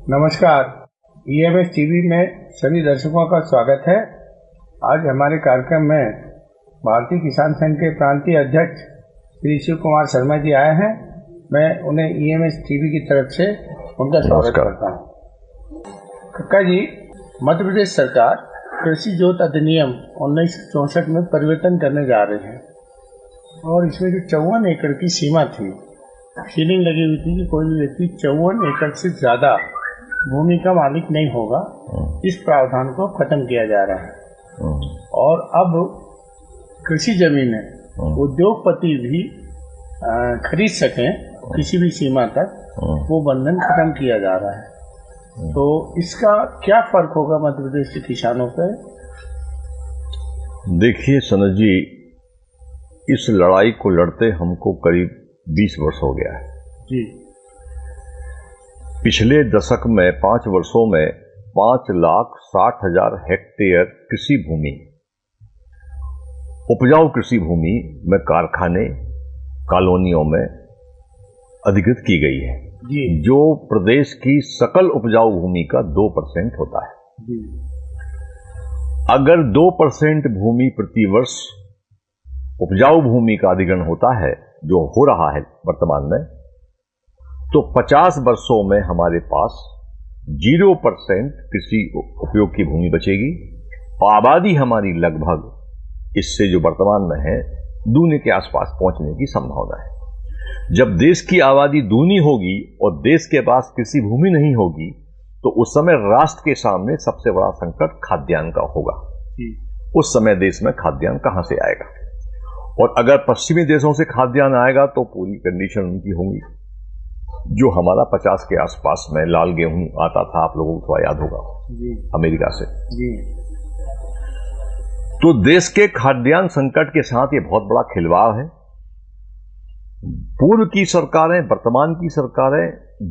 नमस्कार। EMS TV में सभी दर्शकों का स्वागत है। आज हमारे कार्यक्रम में भारतीय किसान संघ के प्रांतीय अध्यक्ष श्री शिव कुमार शर्मा जी आए हैं। मैं उन्हें ईएमएस टीवी की तरफ से उनका स्वागत करता हूं। कक्का जी, मध्य प्रदेश सरकार कृषि जोत अधिनियम 1964 में परिवर्तन करने जा रही है और इसमें जो 54 एकड़ की सीमा थी, सीलिंग लगी हुई थी कि कोई भी व्यक्ति 54 एकड़ से ज्यादा भूमि का मालिक नहीं होगा, इस प्रावधान को खत्म किया जा रहा है। और अब कृषि जमीनें उद्योगपति भी खरीद सकें किसी भी सीमा तक, वो बंधन खत्म किया जा रहा है। तो इसका क्या फर्क होगा मध्य प्रदेश के किसानों पर? देखिए सनत जी, इस लड़ाई को लड़ते हमको करीब 20 वर्ष हो गया है जी। पिछले दशक में 5 वर्षों में 5,60,000 हेक्टेयर कृषि भूमि, उपजाऊ कृषि भूमि में कारखाने, कॉलोनियों में अधिकृत की गई है जी। जो प्रदेश की सकल उपजाऊ भूमि का 2% होता है जी। अगर 2% भूमि प्रतिवर्ष उपजाऊ भूमि का अधिग्रहण होता है, जो हो रहा है वर्तमान में, तो 50 वर्षों में हमारे पास 0% कृषि उपयोग की भूमि बचेगी। आबादी हमारी लगभग इससे जो वर्तमान में है दूनी के आसपास पहुंचने की संभावना है। जब देश की आबादी दूनी होगी और देश के पास कृषि भूमि नहीं होगी, तो उस समय राष्ट्र के सामने सबसे बड़ा संकट खाद्यान्न का होगा। उस समय देश में खाद्यान्न कहां से आएगा? और अगर पश्चिमी देशों से खाद्यान्न आएगा तो पूरी कंडीशन उनकी होगी जो हमारा 50 के आसपास में लाल गेहूं आता था, आप लोगों को थोड़ा याद होगा जी। अमेरिका से जी। तो देश के खाद्यान्न संकट के साथ ये बहुत बड़ा खिलवाड़ है। पूर्व की सरकारें, वर्तमान की सरकारें,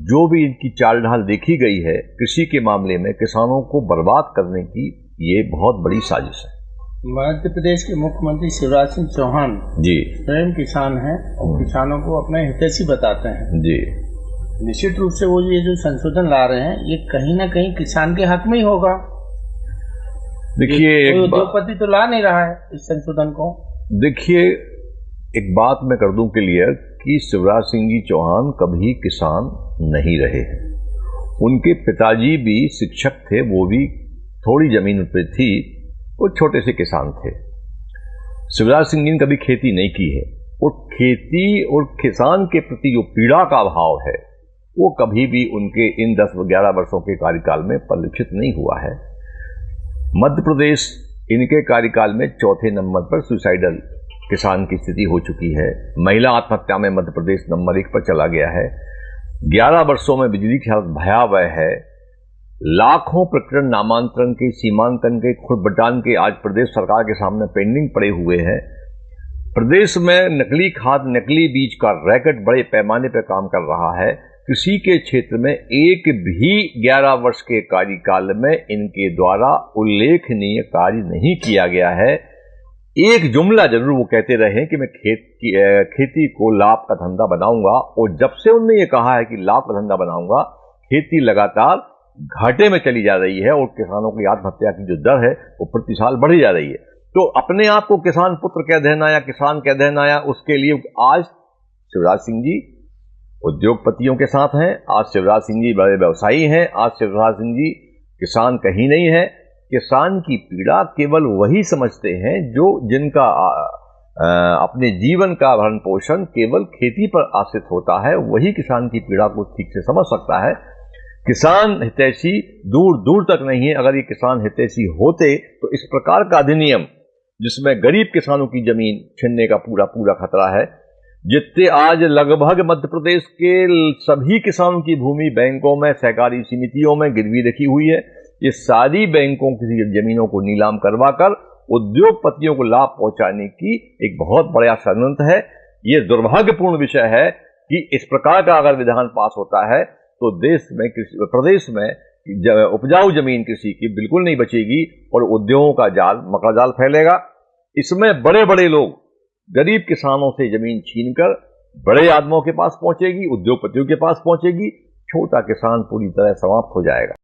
जो भी इनकी चाल ढाल देखी गई है कृषि के मामले में किसानों को बर्बाद करने की, ये बहुत बड़ी साजिश है। मध्य प्रदेश के मुख्यमंत्री शिवराज सिंह चौहान जी स्वयं किसान हैं और किसानों को अपने हितैषी बताते हैं जी। निश्चित रूप से वो ये जो संशोधन ला रहे हैं, ये कहीं ना कहीं किसान के हक में ही होगा। देखिए, कोई उद्योगपति तो ला नहीं रहा है इस संशोधन को। देखिए, एक बात मैं कर दूं क्लियर कि शिवराज सिंह जी चौहान कभी किसान नहीं रहे हैं। उनके पिताजी भी शिक्षक थे, वो भी थोड़ी जमीन पे थी, वो छोटे से किसान थे। शिवराज सिंह जी ने कभी खेती नहीं की है। और खेती और किसान के प्रति जो पीड़ा का भाव है, वो कभी भी उनके इन 10-11 वर्षों के कार्यकाल में परिलक्षित नहीं हुआ है। मध्य प्रदेश इनके कार्यकाल में चौथे नंबर पर सुसाइडल किसान की स्थिति हो चुकी है। महिला आत्महत्या में मध्य प्रदेश नंबर 1 पर चला गया है। 11 वर्षों में बिजली की हालत भयावह है। लाखों प्रकरण नामांतरण के, सीमांकन के, खुद बटान के आज प्रदेश सरकार के सामने पेंडिंग पड़े हुए हैं। प्रदेश में नकली खाद, नकली बीज का रैकेट बड़े पैमाने पर काम कर रहा है। कृषि के क्षेत्र में एक भी 11 वर्ष के कार्यकाल में इनके द्वारा उल्लेखनीय कार्य नहीं किया गया है। एक जुमला जरूर वो कहते रहे कि मैं खेती को लाभ का धंधा बनाऊंगा, और जब से उन्होंने ये कहा है कि लाभ का धंधा बनाऊंगा, खेती लगातार घाटे में चली जा रही है और किसानों की आत्महत्या की जो दर है वो प्रति साल बढ़ी जा रही है। तो अपने आप को किसान पुत्र कह देना या किसान कह देना, या उसके लिए आज शिवराज सिंह जी उद्योगपतियों के साथ हैं, आज शिवराज सिंह जी बड़े व्यवसायी हैं, आज शिवराज सिंह जी किसान कहीं नहीं है। किसान की पीड़ा केवल वही समझते हैं जो जिनका अपने जीवन का भरण पोषण केवल खेती पर आश्रित होता है, वही किसान की पीड़ा को ठीक से समझ सकता है। किसान हितैषी दूर दूर तक नहीं है। अगर ये किसान हितैषी होते तो इस प्रकार का अधिनियम, जिसमें गरीब किसानों की जमीन छीनने का पूरा पूरा खतरा है, जितने आज लगभग मध्य प्रदेश के सभी किसानों की भूमि बैंकों में, सहकारी समितियों में गिरवी रखी हुई है, ये सारी बैंकों की जमीनों को नीलाम करवाकर उद्योगपतियों को लाभ पहुंचाने की एक बहुत बड़ा षड्यंत्र है। ये दुर्भाग्यपूर्ण विषय है कि इस प्रकार का अगर विधान पास होता है तो देश में, प्रदेश में उपजाऊ जमीन कृषि की बिल्कुल नहीं बचेगी और उद्योगों का जाल, मकड़ा जाल फैलेगा। इसमें बड़े बड़े लोग गरीब किसानों से जमीन छीनकर बड़े आदमियों के पास पहुंचेगी, उद्योगपतियों के पास पहुंचेगी, छोटा किसान पूरी तरह समाप्त हो जाएगा।